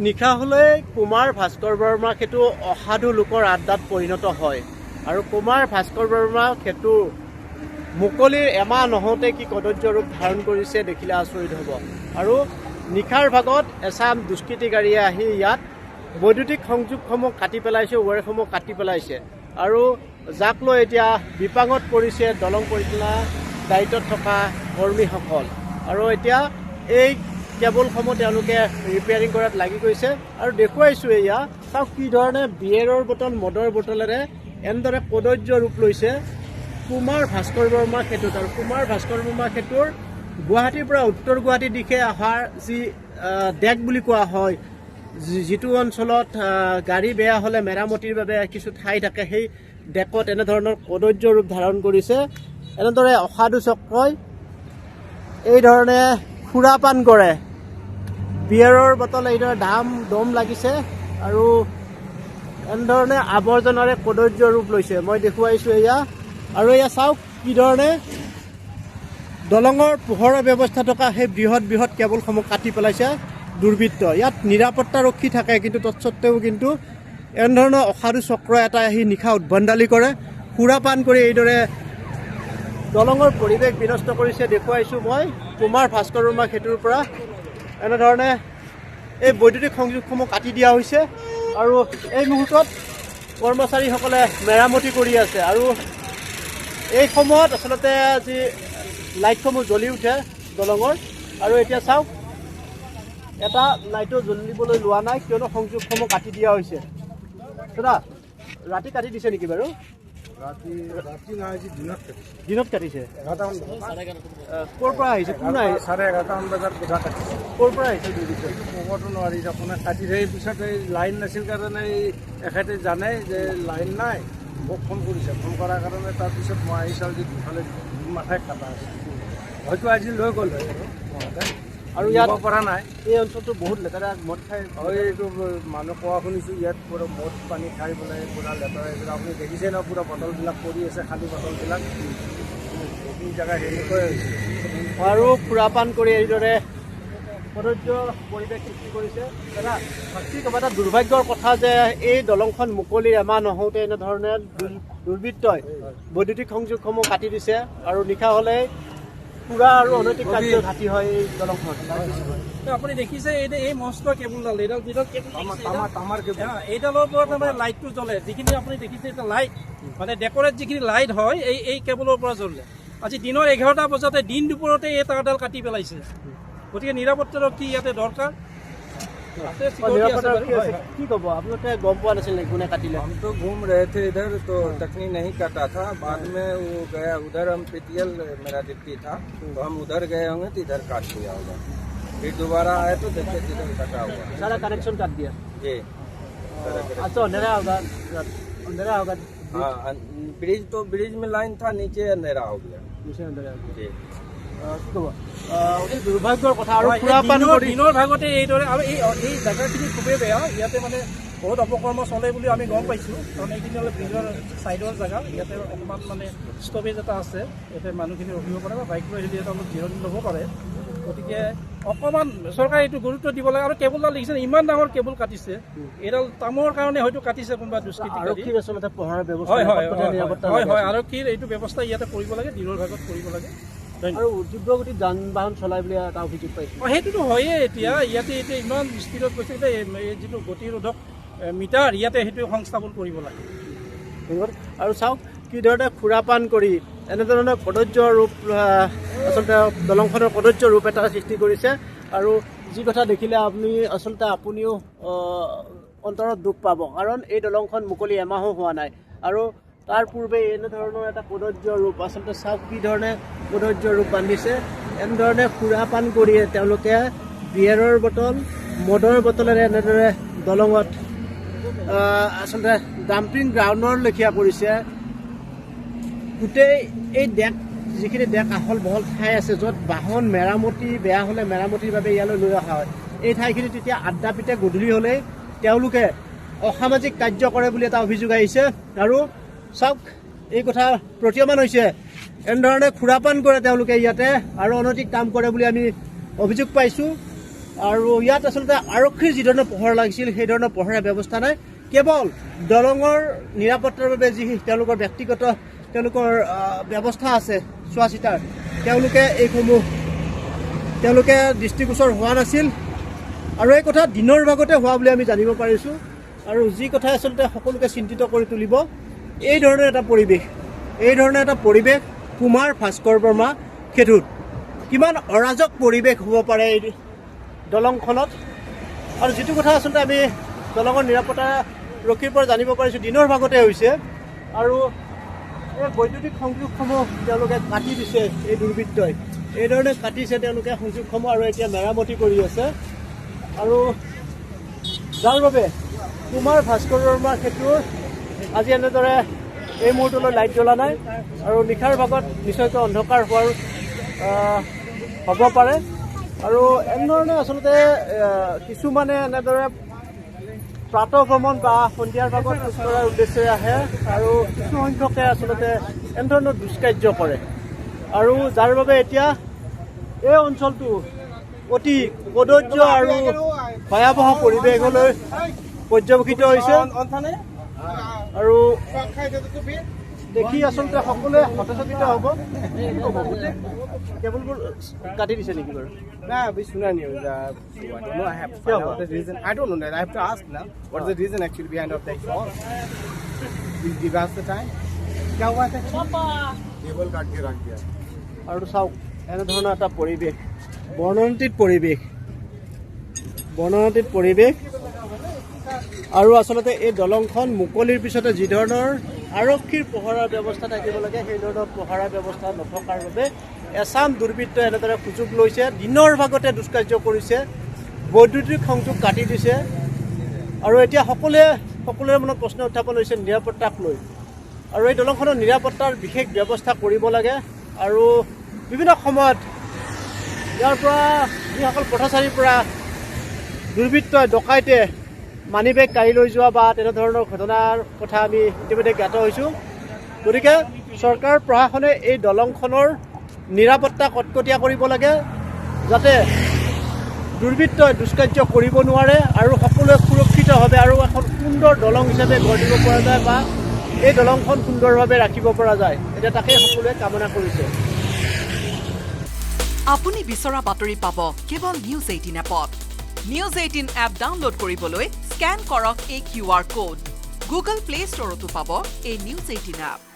নিশা হলে কুমাৰ ভাস্কৰ বৰ্মা সেতু অসাধু লোকৰ আড্ডাত পৰিণত হয় আৰু কুমাৰ ভাস্কৰ বৰ্মা সেতু মুকলিৰ এমাহ নহওঁতে কি কদৰ্য ৰূপ ধাৰণ কৰিছে দেখিলে আচৰিত হ'ব। আৰু নিশাৰ ভাগত এচাম দুষ্কৃতিকাৰীয়ে আহি ইয়াত বৈদ্যুতিক সংযোগসমূহ কাটি পেলাইছে, ৱায়াৰসমূহ কাটি পেলাইছে আৰু যাক লৈ এতিয়া বিপাঙত পৰিছে দলং পৰিচালনা দায়িত্বত থকা কৰ্মীসকল। আৰু এতিয়া এই কেবলসমূহ তেওঁলোকে ৰিপেয়াৰিং কৰাত লাগি গৈছে আৰু দেখুৱাইছোঁ এয়া চাওক কি ধৰণে বিয়েৰৰ বটল মদৰ বটলেৰে এনেদৰে কদৰ্য ৰূপ লৈছে কুমাৰ ভাস্কৰ বৰ্মা সেতুত। আৰু কুমাৰ ভাস্কৰ বৰ্মা সেতুৰ গুৱাহাটীৰ পৰা উত্তৰ গুৱাহাটীৰ দিশে অহাৰ যি ডেক বুলি কোৱা হয়, যিটো অঞ্চলত গাড়ী বেয়া হ'লে মেৰামতিৰ বাবে কিছু ঠাই থাকে, সেই ডেকত এনেধৰণৰ কদৰ্য ৰূপ ধাৰণ কৰিছে। এনেদৰে অসাধু চক্ৰই এইধৰণে সুৰাপান কৰে, বিয়েৰৰ বটল এইদৰে দম লাগিছে আৰু এনেধৰণে আৱৰ্জনাৰে কদৰ্য ৰূপ লৈছে। মই দেখুৱাইছোঁ এয়া। আৰু এয়া চাওক কি ধৰণে দলঙৰ পোহৰৰ ব্যৱস্থা থকা সেই বৃহৎ বৃহৎ কেবলসমূহ কাটি পেলাইছে দুৰ্বৃত্ত। ইয়াত নিৰাপত্তাৰক্ষী থাকে, কিন্তু তৎসত্ত্বেও কিন্তু এনেধৰণৰ অসাধু চক্ৰ এটা আহি নিশা উদ্ভণ্ডালি কৰে, সুৰাপান কৰি এইদৰে দলঙৰ পৰিৱেশ বিনষ্ট কৰিছে। দেখুৱাইছোঁ মই কুমাৰ ভাস্কৰ বৰ্মা সেতুৰ পৰা এনেধৰণে এই বৈদ্যুতিক সংযোগসমূহ কাটি দিয়া হৈছে আৰু এই মুহূৰ্তত কৰ্মচাৰীসকলে মেৰামতি কৰি আছে। আৰু এই সময়ত আচলতে যি লাইটসমূহ জ্বলি উঠে দলঙৰ, আৰু এতিয়া চাওক এটা লাইটো জ্বলিবলৈ লোৱা নাই কিয়নো সংযোগসমূহ কাটি দিয়া হৈছে। দাদা ৰাতি কাটি দিছে নেকি বাৰু? দিনত কাটিছে। ক'ৰ পৰা আহিছে? কোন আহিছে? 11:30 বজাত কাটিছে। ক'ৰ পৰা আহিছে? ক'বতো নোৱাৰি, আপোনাৰ কাটি সেই পিছত এই লাইন নাছিল কাৰণে এখেতে জানে যে লাইন নাই, মোক ফোন কৰিছে। ফোন কৰাৰ কাৰণে তাৰপিছত মই আহি চাওঁ যে দুফালে মাথাই কাটা আছে। হয়তো আজি লৈ গ'ল আৰু ইয়াত পৰা নাই। এই অঞ্চলটো বহুত লেতেৰা, মদ খাই এইটো মানুহ কোৱা শুনিছোঁ ইয়াত পুৰা মদ পানী খাই পেলাই পুৰা লেতেৰা। এইবিলাক আপুনি দেখিছে ন, পুৰা বটলবিলাক পৰি আছে, খালী বটলবিলাক এইখিনি জেগা সেনেকুৱাই হৈছে। আৰু সুৰাপান কৰি এইদৰে কদৰ্য পৰিৱেশ সৃষ্টি কৰিছে। দাদা বাকী কিবা এটা দুৰ্ভাগ্যৰ কথা যে এই দলংখন মুকলিৰ এমাহ নহওঁতে এনেধৰণে দুৰ্বৃত্তই বৈদ্যুতিক সংযোগসমূহ কাটি দিছে আৰু নিশা হ'লে পুৰা আৰু অনৈতিক কাৰ্য ঘাটি হয় এই দলংখন। আপুনি দেখিছে এই মস্ত কেবুলডাল, এইডাল যিডাল কেবুল তামাৰ কেবুল, এইডালৰ পৰা তাৰমানে লাইটটো জ্বলে। যিখিনি আপুনি দেখিছে এটা লাইট মানে ডেকৰেট যিখিনি লাইট হয় এই কেবুলৰ পৰা জ্বলে। আজি দিনৰ 11টা বজাতে দিন দুপৰতে এই তাঁৰডাল কাটি পেলাইছে। গতিকে নিৰাপত্তাৰক্ষী ইয়াতে দৰকাৰ। কি ক'ব আপোনালোকে গম পোৱা নাছিল নেকি কোনে কাটিলে? हम तो घूम रहे थे इधर, तो टकनी नहीं काटा था। बाद में वो गया उधर, हम पीटीएल मेरा डिप्टी था तो हम उधर गए होंगे तो इधर काट दिया होगा। फिर दोबारा आए तो देखे इधर कटा हुआ, सारा कनेक्शन काट दिया जी। अच्छा अंधेरा होगा, अंधेरा होगा। हाँ, ब्रिज तो ब्रिज में लाइन था, नीचे अंधेरा हो गया जी। এই দুৰ্ভাগ্যৰ কথা। আৰু সুৰাপান দিনৰ ভাগতে এইদৰে, আৰু এই জেগাখিনি খুবেই বেয়া। ইয়াতে মানে বহুত অপকৰ্ম চলে বুলি আমি গম পাইছোঁ। কাৰণ এইখিনি হ'লে ব্ৰিজৰ ছাইডৰ জেগা, ইয়াতে অকণমান মানে ষ্টপেজ এটা আছে, ইয়াতে মানুহখিনি ৰখিব পাৰে বা বাইক লৈ আহিলে ইয়াতে অলপ জিৰণি ল'ব পাৰে। গতিকে অকণমান চৰকাৰে এইটো গুৰুত্ব দিব লাগে। আৰু কেবুলডাল দেখিছে ইমান ডাঙৰ কেবুল কাটিছে, এইডাল তামৰ কাৰণে হয়তো কাটিছে কোনোবা দুষ্কৃতিকাৰী। হয় হয়, আৰক্ষীৰ এইটো ব্যৱস্থা ইয়াতে কৰিব লাগে, দিনৰ ভাগত কৰিব লাগে। আৰু তীব্ৰ গতিত যান বাহন চলাই বুলি এটা অভিযোগ পাইছে। সেইটোতো হয়েই। এতিয়া ইয়াতে ইমান স্পীডত গৈছে, এই যিটো গতিৰোধক মিটাৰ ইয়াতে সেইটো সংস্থাপন কৰিব লাগে। আৰু চাওক কি ধৰণে সুৰাপান কৰি এনেধৰণৰ কদৰ্য ৰূপ আচলতে দলংখনৰ কদৰ্য ৰূপ এটা সৃষ্টি কৰিছে। আৰু যি কথা দেখিলে আপুনিও অন্তৰত দুখ পাব, কাৰণ এই দলংখন মুকলি এমাহো হোৱা নাই আৰু তাৰ পূৰ্বে এনেধৰণৰ এটা কদৰ্য ৰূপ আচলতে চাওক কি ধৰণে কদৰ্য ৰূপ বান্ধিছে। এনেধৰণে সুৰাপান কৰি তেওঁলোকে বিয়েৰৰ বটল মদৰ বটলেৰে এনেদৰে দলঙত আচলতে ডাম্পিং গ্ৰাউণ্ডৰ লেখীয়া কৰিছে। গোটেই এই ডেক, যিখিনি ডেক আহল বহল ঠাই আছে য'ত বাহন মেৰামতি বেয়া হ'লে মেৰামতিৰ বাবে ইয়ালৈ লৈ অহা হয়, এই ঠাইখিনি তেতিয়া আড্ডা পিতে গধূলি হ'লেই তেওঁলোকে অসামাজিক কাৰ্য কৰে বুলি এটা অভিযোগ আহিছে। আৰু চাওক এই কথা প্ৰতীয়মান হৈছে, এনেধৰণে সুৰাপান কৰে তেওঁলোকে ইয়াতে আৰু অনৈতিক কাম কৰে বুলি আমি অভিযোগ পাইছোঁ। আৰু ইয়াত আচলতে আৰক্ষীৰ যি ধৰণৰ পহৰা লাগিছিল সেই ধৰণৰ পহৰা ব্যৱস্থা নাই কেৱল দলঙৰ নিৰাপত্তাৰ বাবে যি তেওঁলোকৰ ব্যক্তিগত তেওঁলোকৰ ব্যৱস্থা আছে চোৱা চিতাৰ তেওঁলোকে দৃষ্টিগোচৰ হোৱা নাছিল আৰু এই কথা দিনৰ ভাগতে হোৱা বুলি আমি জানিব পাৰিছোঁ আৰু যি কথা আচলতে সকলোকে চিন্তিত কৰি তুলিব এই ধৰণৰ এটা পৰিৱেশ কুমাৰ ভাস্কৰ বৰ্মা সেতুত কিমান অৰাজক পৰিৱেশ হ'ব পাৰে এই দলংখনত আৰু যিটো কথা আচলতে আমি দলঙৰ নিৰাপত্তা ৰক্ষীৰ পৰা জানিব পাৰিছোঁ দিনৰ ভাগতে হৈছে আৰু এই বৈদ্যুতিক সংযোগসমূহ তেওঁলোকে কাটি দিছে এই দুৰ্বৃত্তই এইধৰণে কাটিছে তেওঁলোকে সংযোগসমূহ আৰু এতিয়া মেৰামতি কৰি আছে আৰু যাৰ বাবে কুমাৰ ভাস্কৰ বৰ্মা সেতুৰ আজি এনেদৰে এই মুহূৰ্তলৈ লাইট জ্বলা নাই আৰু নিশাৰ ভাগত নিশ্চয়কৈ অন্ধকাৰ হ'ব পাৰে আৰু এনেধৰণে আচলতে কিছুমানে এনেদৰে প্ৰাতঃ ভ্ৰমণ বা সন্ধিয়াৰ ভাগত খোজ কঢ়াৰ উদ্দেশ্যেৰে আহে আৰু কিছু সংখ্যকে আচলতে এনেধৰণৰ দুষ্কাৰ্য কৰে আৰু যাৰ বাবে এতিয়া এই অঞ্চলটো অতি কদৰ্য আৰু ভয়াৱহ পৰিৱেশলৈ পৰ্যবেক্ষিত হৈছে আৰু দেখি আচলতে সকলোৱে হতচকিত হ'ব কেবলবোৰ কাটি দিছে নেকি বাৰু Nah, we should not know. I don't know. I have to find out the reason. I don't know that. I have to ask now. What is the reason actually behind of that fall? Please give us the time. क्या हुआ था? Cable काट के रख दिया. আৰু চাওক এনেধৰণৰ এটা পৰিৱেশ বৰ্ণনাতীত পৰিৱেশ আৰু আচলতে এই দলংখন মুকলিৰ পিছতে যি ধৰণৰ আৰক্ষীৰ পহৰাৰ ব্যৱস্থা থাকিব লাগে সেই ধৰণৰ পহৰাৰ ব্যৱস্থা নথকাৰ বাবে এছাম দুৰ্বৃত্তই এনেদৰে সুযোগ লৈছে দিনৰ ভাগতে দুষ্কাৰ্য কৰিছে বৈদ্যুতিক সংযোগ কাটি দিছে আৰু এতিয়া সকলোৰে মনত প্ৰশ্ন উত্থাপন হৈছে নিৰাপত্তাক লৈ আৰু এই দলংখনৰ নিৰাপত্তাৰ বিশেষ ব্যৱস্থা কৰিব লাগে আৰু বিভিন্ন সময়ত ইয়াৰ পৰা যিসকল পথচাৰীৰ পৰা দুৰ্বৃত্তই ডকাইতে মানি বেগ কাঢ়ি লৈ যোৱা বা তেনেধৰণৰ ঘটনাৰ কথা আমি ইতিমধ্যে জ্ঞাত হৈছোঁ গতিকে চৰকাৰ প্ৰশাসনে এই দলংখনৰ নিৰাপত্তা কটকটীয়া কৰিব লাগে যাতে দুৰ্বৃত্তই দুষ্কাৰ্য কৰিব নোৱাৰে আৰু সকলোৱে সুৰক্ষিতভাৱে আৰু এখন সুন্দৰ দলং হিচাপে গঢ় দিব পৰা যায় বা এই দলংখন সুন্দৰভাৱে ৰাখিব পৰা যায় এতিয়া তাকেই সকলোৱে কামনা কৰিছে আপুনি বিচৰা বাতৰি পাব কেৱল নিউজ 18 এপত নিউজ 18 এপ ডাউনলোড কৰিবলৈ স্ক্যান কৰক এই QR কোড গুগল প্লে ষ্টৰতো পাব এই নিউজ 18 এপ